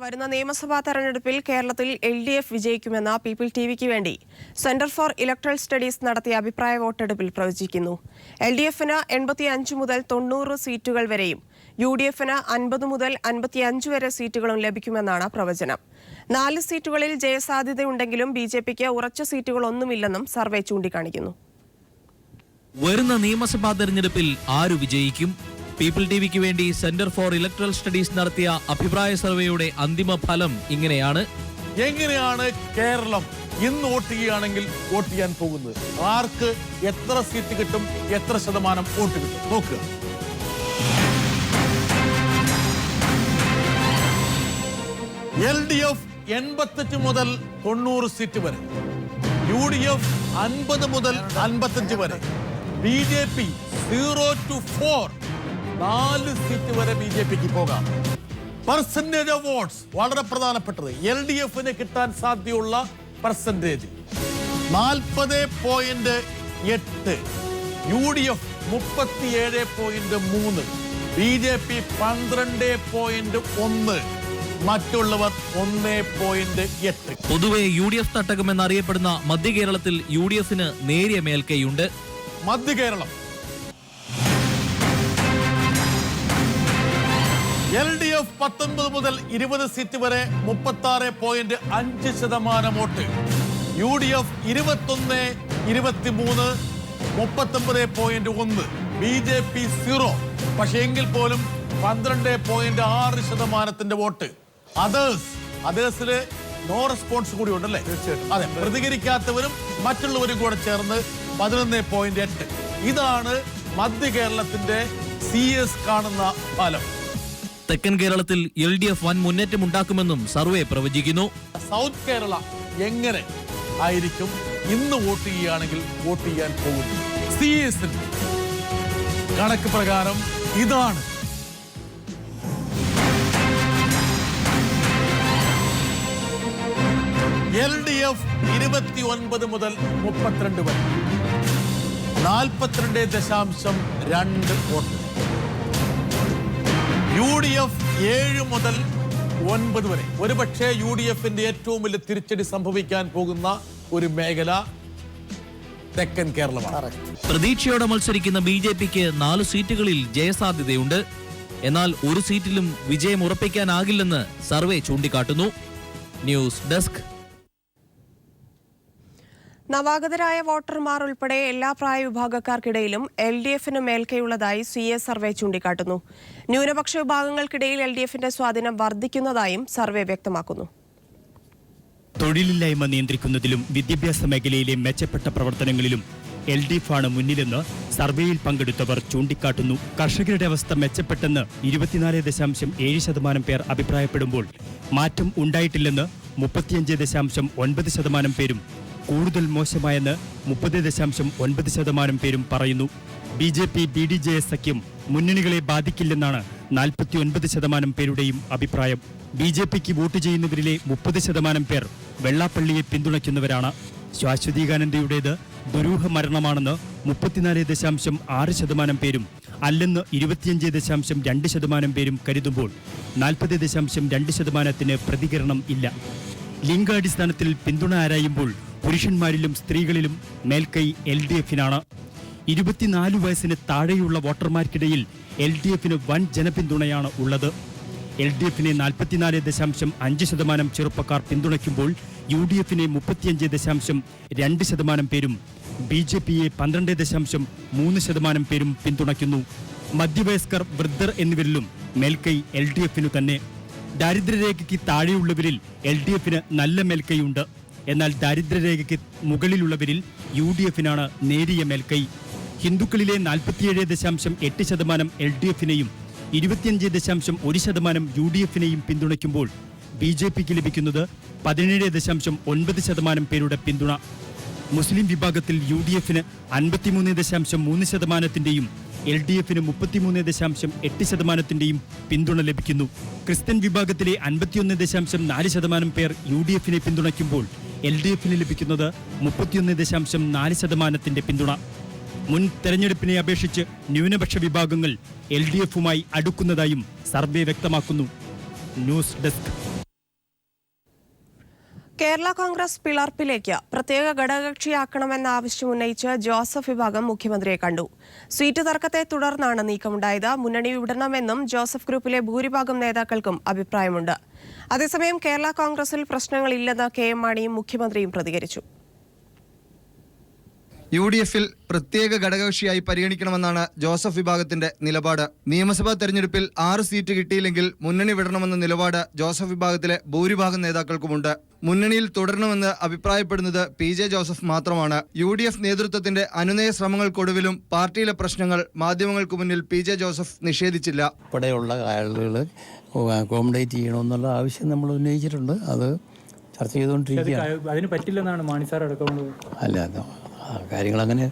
വരുന്ന നിയമസഭാ തെരഞ്ഞെടുപ്പിൽ കേരളത്തിൽ LDF വിജയിക്കുമെന്ന പീപ്പിൾ ടിവിക്ക് വേണ്ടി സെന്റർ ഫോർ ഇലക്ട്രൽ സ്റ്റഡീസ് നടത്തിയ അഭിപ്രായ വോട്ടെടുപ്പിൽ പ്രവചിക്കുന്നു. LDFന് 85 മുതൽ 90 സീറ്റുകൾ വരെയും UDFന് 50 മുതൽ 55 വരെ സീറ്റുകളും ലഭിക്കുമെന്നാണ് പ്രവചനം. 4 സീറ്റുകളിൽ ജയസാധ്യതയുണ്ടെങ്കിലും BJPക്ക് ഉറച്ച സീറ്റുകളൊന്നുമില്ലെന്നും സർവേ ചൂണ്ടിക്കാണിക്കുന്നു. വരുന്ന നിയമസഭാ തെരഞ്ഞെടുപ്പിൽ ആരു വിജയിക്കും? പീപ്പിൾ ടിവിക്ക് വേണ്ടി സെന്റർ ഫോർ ഇലക്ട്രൽ സ്റ്റഡീസ് നടത്തിയ അഭിപ്രായ സർവേയുടെ അന്തിമ ഫലം ഇങ്ങനെയാണ്. എങ്ങനെയാണ് കേരളം ഇന്ന് വോട്ട് ചെയ്യുകയാണെങ്കിൽ വോട്ട് ചെയ്യാൻ പോകുന്നത്? ആർക്ക് എത്ര സീറ്റ് കിട്ടും, എത്ര ശതമാനം വോട്ട് കിട്ടും നോക്കുക. LDF 85 മുതൽ 90 സീറ്റ് വരെ, UDF 50 മുതൽ 55 വരെ, BJP 0 to 4 4 സീറ്റ് വരെ BJPക്ക് പോകാം. പെർസെന്റേജ് ഓഫ് വോട്ട്സ് വളരെ പ്രധാനപ്പെട്ടത്. LDFന് കിട്ടാൻ സാധ്യതയുള്ള പെർസെന്റേജ് 40.8, UDF 37.3, BJP 12.1, മറ്റുള്ളവർ 1.8. പൊതുവെ UDF തട്ടകമെന്നറിയപ്പെടുന്ന മധ്യ കേരളത്തിൽ UDFന് നേരിയ മേൽക്കൈയുണ്ട്. മധ്യ കേരളം LDF 19 മുതൽ 20 സീറ്റ് വരെ 36.5% വോട്ട്, UDF 21, 23, 39.1, BJP 0. പക്ഷേ എങ്കിൽ പോലും 12.6% വോട്ട്. അതേഴ്സില് നോ റെസ്പോൺസ് കൂടി ഉണ്ടല്ലേ? അതെ, പ്രതികരിക്കാത്തവരും മറ്റുള്ളവരും കൂടെ ചേർന്ന് 11.8. ഇതാണ് മധ്യ കേരളത്തിന്റെ CS കാണുന്ന ഫലം. തെക്കൻ കേരളത്തിൽ LDF വൻ മുന്നേറ്റം ഉണ്ടാക്കുമെന്നും സർവേ പ്രവചിക്കുന്നു. സൗത്ത് കേരള എങ്ങനെ ആയിരിക്കും ഇന്ന് വോട്ട് ചെയ്യുകയാണെങ്കിൽ വോട്ട് ചെയ്യാൻ പോകുന്നു? CS കണക്ക് പ്രകാരം ഇതാണ്. LDF 29 മുതൽ 32 വരെ 42.2 വോട്ട്, UDF 7 മുതൽ 9 വരെ. ഒരുപക്ഷെ UDFന്റെ ഏറ്റവും വലിയ തിരിച്ചടി സംഭവിക്കാൻ പോകുന്ന ഒരു മേഖല തെക്കൻ കേരളമാണ്. പ്രതീക്ഷയോടെ മത്സരിക്കുന്ന BJPക്ക് 4 സീറ്റുകളിൽ ജയസാധ്യതയുണ്ട്. എന്നാൽ ഒരു സീറ്റിലും വിജയം ഉറപ്പിക്കാനാകില്ലെന്ന് സർവേ ചൂണ്ടിക്കാട്ടുന്നു. News desk. നവാഗതരായ വോട്ടർമാർ ഉൾപ്പെടെ എല്ലാ പ്രായവിഭാഗക്കാർക്കിടയിലും LDFന് മേൽക്കൈയുള്ളതായി CS സർവേ ചൂണ്ടിക്കാട്ടുന്നു. ന്യൂനപക്ഷ വിഭാഗങ്ങൾക്കിടയിൽ LDFന്റെ സ്വാധീനം വർദ്ധിക്കുന്നതായും സർവേ വ്യക്തമാക്കുന്നു. തൊഴിലില്ലായ്മ നിയന്ത്രിക്കുന്നതിലും വിദ്യാഭ്യാസ മേഖലയിലെ മെച്ചപ്പെട്ട പ്രവർത്തനങ്ങളിലും LDF ആണ് മുന്നിലെന്ന് സർവേയിൽ പങ്കെടുത്തവർ ചൂണ്ടിക്കാട്ടുന്നു. കർഷകരുടെ അവസ്ഥ മെച്ചപ്പെട്ടെന്ന് 24.7% പേർ അഭിപ്രായപ്പെടുമ്പോൾ മാറ്റം ഉണ്ടായിട്ടില്ലെന്ന് 35.9% പേരും, കൂടുതൽ മോശമായെന്ന് 30.9% പേരും പറയുന്നു. BJP BDJS സഖ്യം മുന്നണികളെ ബാധിക്കില്ലെന്നാണ് 49% പേരുടെയും അഭിപ്രായം. BJPക്ക് വോട്ട് ചെയ്യുന്നവരിലെ 30% പേർ വെള്ളാപ്പള്ളിയെ പിന്തുണയ്ക്കുന്നവരാണ്. ശാശ്വതീകാനന്ദയുടേത് ദുരൂഹ മരണമാണെന്ന് 34.6% പേരും, അല്ലെന്ന് 25.2% പേരും കരുതുമ്പോൾ 40.2% പ്രതികരണം ഇല്ല. ലിംഗാടിസ്ഥാനത്തിൽ പിന്തുണ ആരായുമ്പോൾ പുരുഷന്മാരിലും സ്ത്രീകളിലും മേൽക്കൈ LDFനാണ്. 24 വയസ്സിന് താഴെയുള്ള വോട്ടർമാർക്കിടയിൽ LDFന് വൻ ജനപിന്തുണയാണ് ഉള്ളത്. LDFനെ 44.5% ചെറുപ്പക്കാർ പിന്തുണയ്ക്കുമ്പോൾ UDFനെ 35.2% പേരും, BJPയെ 12.3% പേരും പിന്തുണയ്ക്കുന്നു. മധ്യവയസ്കർ, വൃദ്ധർ എന്നിവരിലും മേൽക്കൈ LDFനു തന്നെ. ദാരിദ്ര്യരേഖയ്ക്ക് താഴെയുള്ളവരിൽ LDFന് നല്ല മേൽക്കൈയുണ്ട്. എന്നാൽ ദാരിദ്ര്യരേഖയ്ക്ക് മുകളിലുള്ളവരിൽ UDFനാണ് നേരിയ മേൽക്കൈ. ഹിന്ദുക്കളിലെ 47.8% LDFനെയും 25.1% UDFനെയും പിന്തുണയ്ക്കുമ്പോൾ BJPക്ക് ലഭിക്കുന്നത് 17.9% പേരുടെ പിന്തുണ. മുസ്ലിം വിഭാഗത്തിൽ UDFന് 53.3%ന്റെയും LDFന് 33.8%ന്റെയും പിന്തുണ ലഭിക്കുന്നു. ക്രിസ്ത്യൻ വിഭാഗത്തിലെ 51.4% പേർ UDFനെ പിന്തുണയ്ക്കുമ്പോൾ LDFന് ലഭിക്കുന്നത് 31.4%ന്റെ പിന്തുണ. മുൻ തെരഞ്ഞെടുപ്പിനെ അപേക്ഷിച്ച് ന്യൂനപക്ഷ വിഭാഗങ്ങൾ LDFുമായി അടുക്കുന്നതായും സർവേ വ്യക്തമാക്കുന്നു. News desk. കേരള കോൺഗ്രസ് പിളർപ്പിലേക്ക് പ്രത്യേക ഘടകകക്ഷിയാക്കണമെന്ന ആവശ്യം ഉന്നയിച്ച് ജോസഫ് വിഭാഗം മുഖ്യമന്ത്രിയെ കണ്ടു. സീറ്റ് തർക്കത്തെ തുടർന്നാണ് നീക്കമുണ്ടായത്. മുന്നണി വിടണമെന്നും ജോസഫ് ഗ്രൂപ്പിലെ ഭൂരിഭാഗം നേതാക്കൾക്കും അഭിപ്രായമുണ്ട്. അതേസമയം കേരള കോൺഗ്രസിൽ പ്രശ്നങ്ങളില്ലെന്ന് കെ.എം. മാണിയും മുഖ്യമന്ത്രിയും പ്രതികരിച്ചു. UDFിൽ പ്രത്യേക ഘടകകക്ഷിയായി പരിഗണിക്കണമെന്നാണ് ജോസഫ് വിഭാഗത്തിന്റെ നിലപാട്. നിയമസഭാ തെരഞ്ഞെടുപ്പിൽ 6 സീറ്റ് കിട്ടിയില്ലെങ്കിൽ മുന്നണി വിടണമെന്ന നിലപാട് ജോസഫ് വിഭാഗത്തിലെ ഭൂരിഭാഗം നേതാക്കൾക്കുമുണ്ട്. മുന്നണിയിൽ തുടരണമെന്ന് അഭിപ്രായപ്പെടുന്നത് PJ ജോസഫ് മാത്രമാണ്. UDF നേതൃത്വത്തിന്റെ അനുനയ ശ്രമങ്ങൾക്കൊടുവിലും പാർട്ടിയിലെ പ്രശ്നങ്ങൾ മാധ്യമങ്ങൾക്ക് മുന്നിൽ PJ ജോസഫ് നിഷേധിച്ചില്ല. ഉൾപ്പെടെയുള്ള ആളുകൾ അക്കോമഡേറ്റ് ചെയ്യണമെന്നുള്ള ആവശ്യം നമ്മൾ ഉന്നയിച്ചിട്ടുണ്ട്. അത് ചർച്ച ചെയ്തുകൊണ്ടിരിക്കുകയാണ്. അതിന് പറ്റില്ലെന്നാണ് മാണി സാർ അടക്കമുള്ളത്. അല്ല, കാര്യങ്ങളങ്ങനെ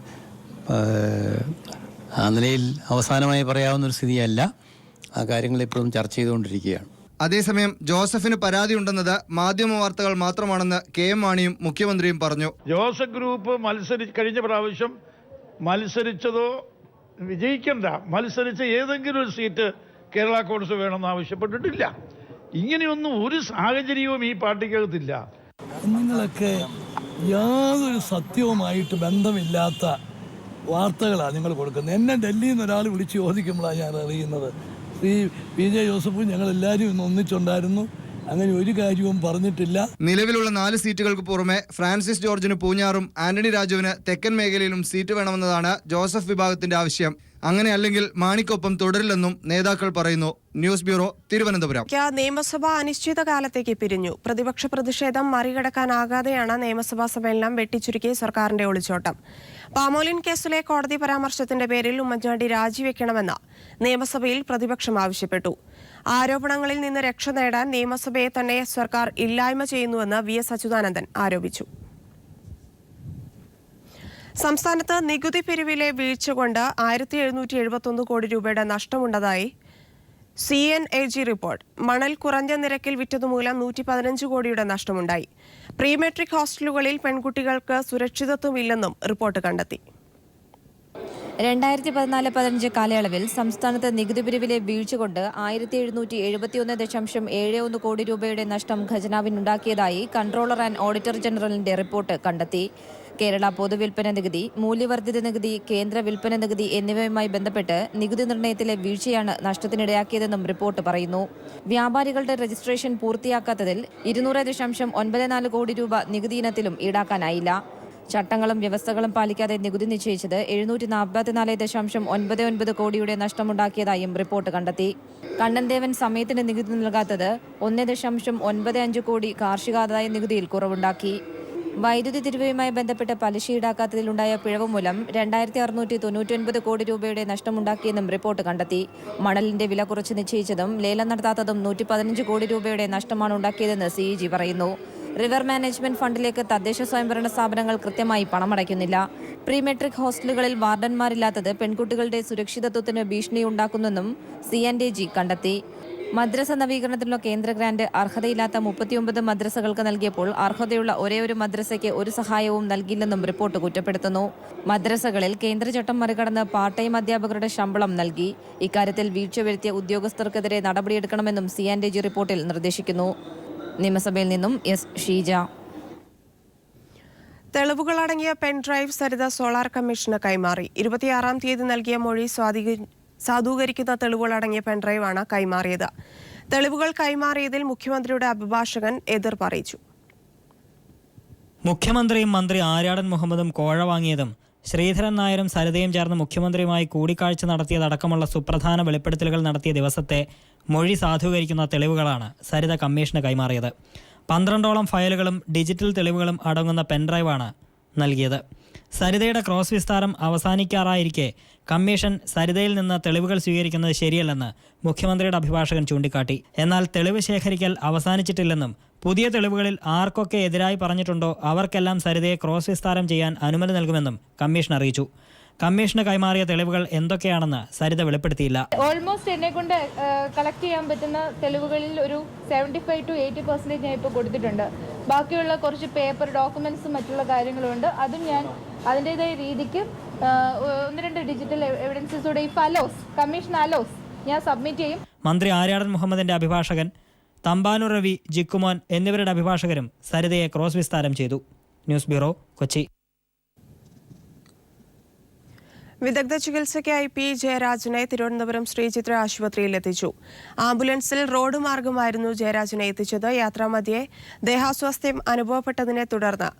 ആ നിലയിൽ അവസാനമായി പറയാവുന്നൊരു സ്ഥിതിയല്ല. ആ കാര്യങ്ങൾ ഇപ്പോഴും ചർച്ച ചെയ്തുകൊണ്ടിരിക്കുകയാണ്. അതേസമയം ജോസഫിന് പരാതിയുണ്ടെന്നത് മാധ്യമ വാർത്തകൾ മാത്രമാണെന്ന് കെ.എം. മാണിയും മുഖ്യമന്ത്രിയും പറഞ്ഞു. ജോസഫ് ഗ്രൂപ്പ് കഴിഞ്ഞ പ്രാവശ്യം മത്സരിച്ചതോ മത്സരിച്ച ഏതെങ്കിലും ഒരു സീറ്റ് കേരള കോൺഗ്രസ് വേണമെന്ന് ആവശ്യപ്പെട്ടിട്ടില്ല. ഇങ്ങനെയൊന്നും ഒരു സാഹചര്യവും ഈ പാർട്ടിക്കകത്തില്ല. നിങ്ങളൊക്കെ യാതൊരു സത്യവുമായിട്ട് ബന്ധമില്ലാത്ത വാർത്തകളാണ് നിങ്ങൾ കൊടുക്കുന്നത്. എന്നെ ഡൽഹിയിൽ നിന്ന് ഒരാൾ വിളിച്ച് ചോദിക്കുമ്പോഴാണ് ഞാൻ അറിയുന്നത്. ശ്രീ PJ ജോസഫും ഞങ്ങളെല്ലാവരും ഇന്ന് ഒന്നിച്ചുണ്ടായിരുന്നു. അങ്ങനെ ഒരു കാര്യവും പറഞ്ഞിട്ടില്ല. നിലവിലുള്ള 4 സീറ്റുകൾക്ക് പുറമെ ഫ്രാൻസിസ് ജോർജിന് പൂഞ്ഞാറും ആന്റണി രാജുവിന് തെക്കൻ മേഖലയിലും സീറ്റ് വേണമെന്നതാണ് ജോസഫ് വിഭാഗത്തിന്റെ ആവശ്യം. അങ്ങനെയല്ലെങ്കിൽ മാണിക്കൊപ്പം തുടരില്ലെന്നും നേതാക്കൾ പറയുന്നു. News bureau, Thiruvananthapuram. നിയമസഭ അനിശ്ചിതകാലത്തേക്ക് പിരിഞ്ഞു. പ്രതിപക്ഷ പ്രതിഷേധം മറികടക്കാനാകാതെയാണ് നിയമസഭാ സമ്മേളനം വെട്ടിച്ചുരുക്കി സർക്കാരിന്റെ ഒളിച്ചോട്ടം. പാമോലിൻ കേസിലെ കോടതി പരാമർശത്തിന്റെ പേരിൽ ഉമ്മൻചാണ്ടി രാജിവെക്കണമെന്ന് നിയമസഭയിൽ പ്രതിപക്ഷം ആവശ്യപ്പെട്ടു. ആരോപണങ്ങളിൽ നിന്ന് രക്ഷ നേടാൻ നിയമസഭയെ തന്നെ സർക്കാർ ഇല്ലായ്മ ചെയ്യുന്നുവെന്ന് VS അച്യുതാനന്ദൻ ആരോപിച്ചു. സംസ്ഥാനത്ത് നികുതി പിരിവിലെ വീഴ്ച കൊണ്ട് 1771 കോടി രൂപയുടെ നഷ്ടമുണ്ടതായി CNAG റിപ്പോർട്ട്. മണൽ കുറഞ്ഞ നിരക്കിൽ വിറ്റതുമൂലം 115 കോടിയുടെ നഷ്ടമുണ്ടായി. പ്രീമെട്രിക് ഹോസ്റ്റലുകളിൽ പെൺകുട്ടികൾക്ക് സുരക്ഷിതത്വമില്ലെന്നും റിപ്പോർട്ട് കണ്ടെത്തി. 2014-15 കാലയളവിൽ സംസ്ഥാനത്ത് നികുതി പിരിവിലെ വീഴ്ച കൊണ്ട് 1771.71 കോടി രൂപയുടെ നഷ്ടം ഖജനാവിനുണ്ടാക്കിയതായി കൺട്രോളർ ആൻഡ് ഓഡിറ്റർ ജനറലിന്റെ റിപ്പോർട്ട് കണ്ടെത്തി. കേരള പൊതുവിൽപ്പന നികുതി, മൂല്യവർദ്ധിത നികുതി, കേന്ദ്ര വിൽപ്പന നികുതി എന്നിവയുമായി ബന്ധപ്പെട്ട് നികുതി നിർണ്ണയത്തിലെ വീഴ്ചയാണ് നഷ്ടത്തിനിടയാക്കിയതെന്നും റിപ്പോർട്ട് പറയുന്നു. വ്യാപാരികളുടെ രജിസ്ട്രേഷൻ പൂർത്തിയാക്കാത്തതിൽ 200.94 കോടി രൂപ നികുതി ഇനത്തിലും ഈടാക്കാനായില്ല. ചട്ടങ്ങളും വ്യവസ്ഥകളും പാലിക്കാതെ നികുതി നിശ്ചയിച്ചത് 744.99 കോടിയുടെ നഷ്ടമുണ്ടാക്കിയതായും റിപ്പോർട്ട് കണ്ടെത്തി. കണ്ണൻദേവൻ സമയത്തിന് നികുതി നൽകാത്തത് 1.95 കോടി കാർഷികാദായ നികുതിയിൽ കുറവുണ്ടാക്കി. വൈദ്യുതി തിരിവുമായി ബന്ധപ്പെട്ട് പലിശ ഈടാക്കാത്തതിലുണ്ടായ പിഴവ് മൂലം 2699 കോടി രൂപയുടെ നഷ്ടമുണ്ടാക്കിയെന്നും റിപ്പോർട്ട് കണ്ടെത്തി. മണലിന്റെ വില കുറച്ച് നിശ്ചയിച്ചതും ലേലം നടത്താത്തതും 115 കോടി രൂപയുടെ നഷ്ടമാണ് ഉണ്ടാക്കിയതെന്ന് CAG പറയുന്നു. റിവർ മാനേജ്മെന്റ് ഫണ്ടിലേക്ക് തദ്ദേശ സ്വയംഭരണ സ്ഥാപനങ്ങൾ കൃത്യമായി പണമടയ്ക്കുന്നില്ല. പ്രീമെട്രിക് ഹോസ്റ്റലുകളിൽ വാർഡന്മാരില്ലാത്തത് പെൺകുട്ടികളുടെ സുരക്ഷിതത്വത്തിന് ഭീഷണിയുണ്ടാക്കുന്നെന്നും CNAG കണ്ടെത്തി. മദ്രസ നവീകരണത്തിനുള്ള കേന്ദ്ര ഗ്രാന്റ് അർഹതയില്ലാത്ത 39 മദ്രസകൾക്ക് നൽകിയപ്പോൾ അർഹതയുള്ള ഒരേയൊരു മദ്രസയ്ക്ക് ഒരു സഹായവും നൽകിയില്ലെന്നും റിപ്പോർട്ട് കുറ്റപ്പെടുത്തുന്നു. മദ്രസകളിൽ കേന്ദ്ര ചട്ടം മറികടന്ന് പാർട്ട് ടൈം അധ്യാപകരുടെ ശമ്പളം നൽകി. ഇക്കാര്യത്തിൽ വീഴ്ച വരുത്തിയ ഉദ്യോഗസ്ഥർക്കെതിരെ നടപടിയെടുക്കണമെന്നും CNAG റിപ്പോർട്ടിൽ നിർദ്ദേശിക്കുന്നു. നിയമസഭയിൽ നിന്നും S. ഷീജ. തെളിവുകളടങ്ങിയ പെൻഡ്രൈവ് സരിത സോളാർ കമ്മീഷന് കൈമാറി. 26-ാം തീയതി നൽകിയ മൊഴി സാധൂകരിക്കുന്ന തെളിവുകളടങ്ങിയ പെൻഡ്രൈവാണ് കൈമാറിയത്. തെളിവുകൾ കൈമാറിയതിൽ മുഖ്യമന്ത്രിയുടെ അഭിഭാഷകൻ എതിർപ്പ് അറിയിച്ചു. മുഖ്യമന്ത്രിയും മന്ത്രി ആര്യാടൻ മുഹമ്മദും കോഴ വാങ്ങിയതും ശ്രീധരൻ നായരും സരിതയും ചേർന്ന് മുഖ്യമന്ത്രിയുമായി കൂടിക്കാഴ്ച നടത്തിയതടക്കമുള്ള സുപ്രധാന വെളിപ്പെടുത്തലുകൾ നടത്തിയ ദിവസത്തെ മൊഴി സാധൂകരിക്കുന്ന തെളിവുകളാണ് സരിത കമ്മീഷന് കൈമാറിയത്. 12ഓളം ഫയലുകളും ഡിജിറ്റൽ തെളിവുകളും അടങ്ങുന്ന പെൻഡ്രൈവാണ് നൽകിയത്. സരിതയുടെ ക്രോസ് വിസ്താരം അവസാനിക്കാറായിരിക്കെ കമ്മീഷൻ സരിതയിൽ നിന്ന് തെളിവുകൾ സ്വീകരിക്കുന്നത് ശരിയല്ലെന്ന് മുഖ്യമന്ത്രിയുടെ അഭിഭാഷകൻ ചൂണ്ടിക്കാട്ടി. എന്നാൽ തെളിവ് ശേഖരിക്കൽ അവസാനിച്ചിട്ടില്ലെന്നും പുതിയ തെളിവുകളിൽ ആർക്കൊക്കെ എതിരായി പറഞ്ഞിട്ടുണ്ടോ അവർക്കെല്ലാം സരിതയെ ക്രോസ് വിസ്താരം ചെയ്യാൻ അനുമതി നൽകുമെന്നും കമ്മീഷൻ അറിയിച്ചു. കമ്മീഷന് കൈമാറിയ തെളിവുകൾ എന്തൊക്കെയാണെന്ന് സരിത വെളിപ്പെടുത്തിയില്ല. ഓൾമോസ്റ്റ് എന്നെ കൊണ്ട് കളക്ട് ചെയ്യാൻ പറ്റുന്ന തെളിവുകളിൽ ഒരു 75 to 80% ഞാൻ ഇപ്പോൾ കൊടുത്തിട്ടുണ്ട്. ബാക്കിയുള്ള കുറച്ച് പേപ്പർ ഡോക്യുമെന്റ്സും മറ്റുള്ള കാര്യങ്ങളുണ്ട്. അതും ഞാൻ അതിൻ്റെതായ രീതിക്ക് 1-2 ഡിജിറ്റൽ എവിഡൻസസോടെ ഈ കമ്മീഷൻ അലോസ് ഞാൻ സബ്മിറ്റ് ചെയ്യും. മന്ത്രി ആര്യാടൻ മുഹമ്മദിന്റെ അഭിഭാഷകൻ തമ്പാനൂർ രവി, ജിക്കുമോൻ എന്നിവരുടെ അഭിഭാഷകരും സരിതയെ ക്രോസ് വിസ്താരം ചെയ്തു. News bureau, Kochi. വിദഗ്ധ ചികിത്സയ്ക്കായി പി ജയരാജനെ തിരുവനന്തപുരം ശ്രീചിത്ര ആശുപത്രിയിൽ എത്തിച്ചു. ആംബുലൻസിൽ റോഡ് മാർഗമായിരുന്നു ജയരാജനെ എത്തിച്ചത്. യാത്രാമധ്യേ ദേഹാസ്വാസ്ഥ്യം അനുഭവപ്പെട്ടതിനെ തുടർന്ന്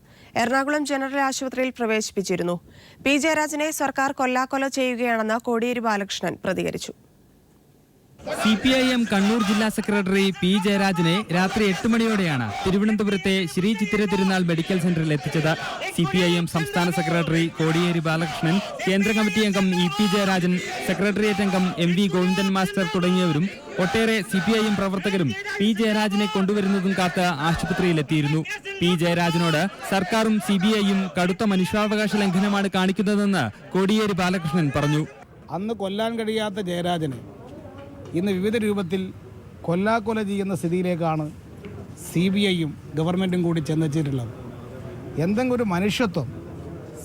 എറണാകുളം ജനറൽ ആശുപത്രിയിൽ പ്രവേശിപ്പിച്ചിരുന്നു. പി ജയരാജനെ സർക്കാർ കൊല്ലാക്കൊല ചെയ്യുകയാണെന്ന് കോടിയേരി ബാലകൃഷ്ണൻ പ്രതികരിച്ചു. CPIM കണ്ണൂർ ജില്ലാ സെക്രട്ടറി പി ജയരാജനെ രാത്രി 8 മണിയോടെയാണ് തിരുവനന്തപുരത്തെ ശ്രീ ചിത്തിര തിരുനാൾ മെഡിക്കൽ സെന്ററിൽ എത്തിച്ചത്. CPIM സംസ്ഥാന സെക്രട്ടറി കോടിയേരി ബാലകൃഷ്ണൻ, കേന്ദ്ര കമ്മിറ്റി അംഗം EP ജയരാജൻ, സെക്രട്ടേറിയറ്റ് അംഗം MV ഗോവിന്ദൻ മാസ്റ്റർ തുടങ്ങിയവരും ഒട്ടേറെ CPIM പ്രവർത്തകരും പി ജയരാജനെ കൊണ്ടുവരുന്നതും കാത്ത് ആശുപത്രിയിലെത്തിയിരുന്നു. പി ജയരാജനോട് സർക്കാരും CBIയും കടുത്ത മനുഷ്യാവകാശ ലംഘനമാണ് കാണിക്കുന്നതെന്ന് കോടിയേരി ബാലകൃഷ്ണൻ പറഞ്ഞു. അന്ന് കൊല്ലാൻ കഴിയാത്ത ജയരാജനെ ഇന്ന് വിവിധ രൂപത്തിൽ കൊല്ലാക്കൊല ചെയ്യുന്ന സ്ഥിതിയിലേക്കാണ് CBIയും ഗവൺമെൻറ്റും കൂടി ചെന്നെത്തിയിട്ടുള്ളത്. എന്തെങ്കിലും ഒരു മനുഷ്യത്വം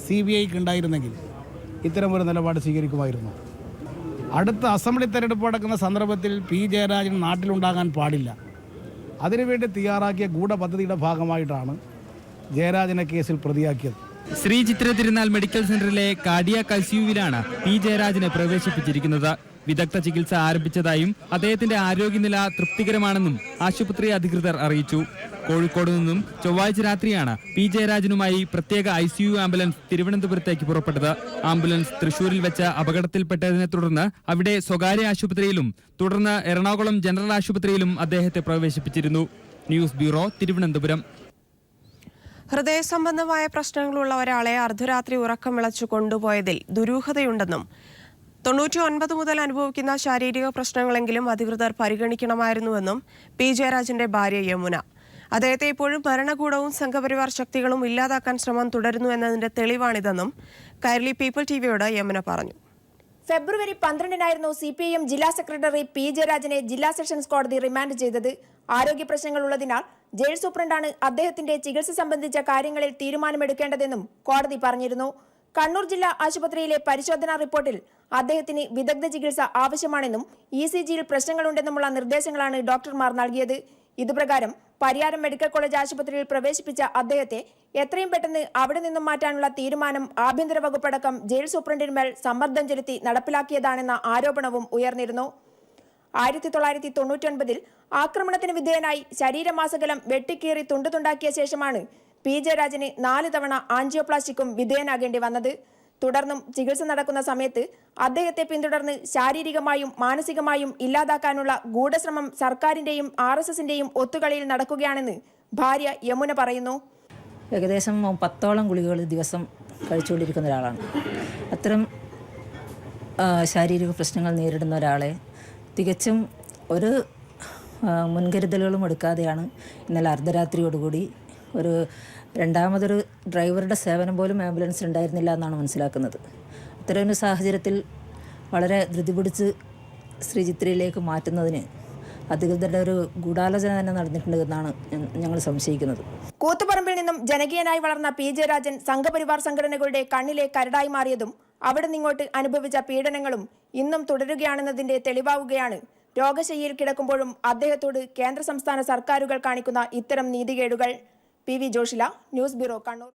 CBIക്ക് ഉണ്ടായിരുന്നെങ്കിൽ ഇത്തരമൊരു നിലപാട് സ്വീകരിക്കുമായിരുന്നു. അടുത്ത അസംബ്ലി തെരഞ്ഞെടുപ്പ് നടക്കുന്ന സന്ദർഭത്തിൽ പി ജയരാജൻ നാട്ടിലുണ്ടാകാൻ പാടില്ല. അതിനുവേണ്ടി തയ്യാറാക്കിയ ഗൂഢപദ്ധതിയുടെ ഭാഗമായിട്ടാണ് ജയരാജനെ കേസിൽ പ്രതിയാക്കിയത്. ശ്രീ ചിത്ര തിരുനാൾ മെഡിക്കൽ സെന്ററിലെ കാർഡിയാക് ICUവിലാണ് പി ജയരാജനെ പ്രവേശിപ്പിച്ചിരിക്കുന്നത്. വിദഗ്ധ ചികിത്സ ആരംഭിച്ചതായും അദ്ദേഹത്തിന്റെ ആരോഗ്യനില തൃപ്തികരമാണെന്നും ആശുപത്രി അധികൃതർ അറിയിച്ചു. കോഴിക്കോട് നിന്നും ചൊവ്വാഴ്ച രാത്രിയാണ് പി ജയരാജനുമായി പ്രത്യേക ICU ആംബുലൻസ് തിരുവനന്തപുരത്തേക്ക് പുറപ്പെട്ടത്. ആംബുലൻസ് തൃശൂരിൽ വെച്ച് അപകടത്തിൽപ്പെട്ടതിനെ തുടർന്ന് അവിടെ സ്വകാര്യ ആശുപത്രിയിലും തുടർന്ന് എറണാകുളം ജനറൽ ആശുപത്രിയിലും അദ്ദേഹത്തെ പ്രവേശിപ്പിച്ചിരുന്നു. News bureau, Thiruvananthapuram. ഹൃദയ സംബന്ധമായ പ്രശ്നങ്ങളുള്ള ഒരാളെ അർദ്ധരാത്രി ഉറക്കം വിളച്ചു കൊണ്ടുപോയതിൽ ദുരൂഹതയുണ്ടെന്നും 99 മുതൽ അനുഭവിക്കുന്ന ശാരീരിക പ്രശ്നങ്ങളെങ്കിലും അധികൃതർ പരിഗണിക്കണമായിരുന്നുവെന്നും പി ജയരാജന്റെ ഭാര്യ യമുന. അദ്ദേഹത്തെ ഇപ്പോഴും ഭരണകൂടവും സംഘപരിവാർ ശക്തികളും ഇല്ലാതാക്കാൻ ശ്രമം തുടരുന്നു എന്നതിന്റെ തെളിവാണിതെന്നും കൈരളി പീപ്പിൾ ടിവിയോട് യമുന പറഞ്ഞു. ഫെബ്രുവരി 12-നായിരുന്നു CPIM ജില്ലാ സെക്രട്ടറി പി ജയരാജനെ ജില്ലാ സെഷൻസ് കോടതി റിമാൻഡ് ചെയ്തത്. ആരോഗ്യ പ്രശ്നങ്ങളുള്ളതിനാൽ ജയിൽ സൂപ്രണ്ടാണ് അദ്ദേഹത്തിന്റെ ചികിത്സ സംബന്ധിച്ച കാര്യങ്ങളിൽ തീരുമാനമെടുക്കേണ്ടതെന്നും കോടതി പറഞ്ഞിരുന്നു. കണ്ണൂർ ജില്ലാ ആശുപത്രിയിലെ പരിശോധനാ റിപ്പോർട്ടിൽ അദ്ദേഹത്തിന് വിദഗ്ധ ചികിത്സ ആവശ്യമാണെന്നും ECGയിൽ പ്രശ്നങ്ങളുണ്ടെന്നുമുള്ള നിർദ്ദേശങ്ങളാണ് ഡോക്ടർമാർ നൽകിയത്. ഇതുപ്രകാരം പരിയാരം മെഡിക്കൽ കോളേജ് ആശുപത്രിയിൽ പ്രവേശിപ്പിച്ച അദ്ദേഹത്തെ എത്രയും പെട്ടെന്ന് അവിടെ നിന്നും മാറ്റാനുള്ള തീരുമാനം ആഭ്യന്തര വകുപ്പടക്കം ജയിൽ സൂപ്രണ്ടിന്മേൽ സമ്മർദ്ദം ചെലുത്തി നടപ്പിലാക്കിയതാണെന്ന ആരോപണവും ഉയർന്നിരുന്നു. 1999 ആക്രമണത്തിന് വിധേയനായി ശരീരമാസകലം വെട്ടിക്കീറി തുണ്ടുതുണ്ടാക്കിയ ശേഷമാണ് പി ജയരാജന് 4 തവണ ആൻജിയോപ്ലാസ്റ്റിക്കും വിധേയനാകേണ്ടി വന്നത്. തുടർന്നും ചികിത്സ നടക്കുന്ന സമയത്ത് അദ്ദേഹത്തെ പിന്തുടർന്ന് ശാരീരികമായും മാനസികമായും ഇല്ലാതാക്കാനുള്ള ഗൂഢശ്രമം സർക്കാരിന്റെയും RSSന്റെയും ഒത്തുകളിയിൽ നടക്കുകയാണെന്ന് ഭാര്യ യമുന പറയുന്നു. ഏകദേശം 10ഓളം ഗുളികകൾ ദിവസം കഴിച്ചുകൊണ്ടിരിക്കുന്ന ഒരാളാണ്. അത്തരം ശാരീരിക പ്രശ്നങ്ങൾ നേരിടുന്ന ഒരാളെ തികച്ചും ഒരു മുൻകരുതലുകളും എടുക്കാതെയാണ് ഇന്നലെ അർദ്ധരാത്രിയോടുകൂടി രണ്ടാമതൊരു ഡ്രൈവറുടെ സേവനം പോലും ആംബുലൻസിൽ ഉണ്ടായിരുന്നില്ല എന്നാണ് മനസ്സിലാക്കുന്നത്. അത്തരമൊരു സാഹചര്യത്തിൽ വളരെ ധൃതി പിടിച്ച് ശ്രീചിത്രയിലേക്ക് മാറ്റുന്നതിന് അധികൃതരുടെ ഒരു ഗൂഢാലോചന തന്നെ നടന്നിട്ടുണ്ട് എന്നാണ് ഞങ്ങൾ സംശയിക്കുന്നത്. കൂത്തുപറമ്പിൽ നിന്നും ജനകീയനായി വളർന്ന പി ജയരാജൻ സംഘപരിവാർ സംഘടനകളുടെ കണ്ണിലെ കരടായി മാറിയതും അവിടെ നിങ്ങോട്ട് അനുഭവിച്ച പീഡനങ്ങളും ഇന്നും തുടരുകയാണെന്നതിന്റെ തെളിവാവുകയാണ് രോഗശയ്യയിൽ കിടക്കുമ്പോഴും അദ്ദേഹത്തോട് കേന്ദ്ര സംസ്ഥാന സർക്കാരുകൾ കാണിക്കുന്ന ഇത്തരം നീതികേടുകൾ. PV Joshila, news bureau, Kannur.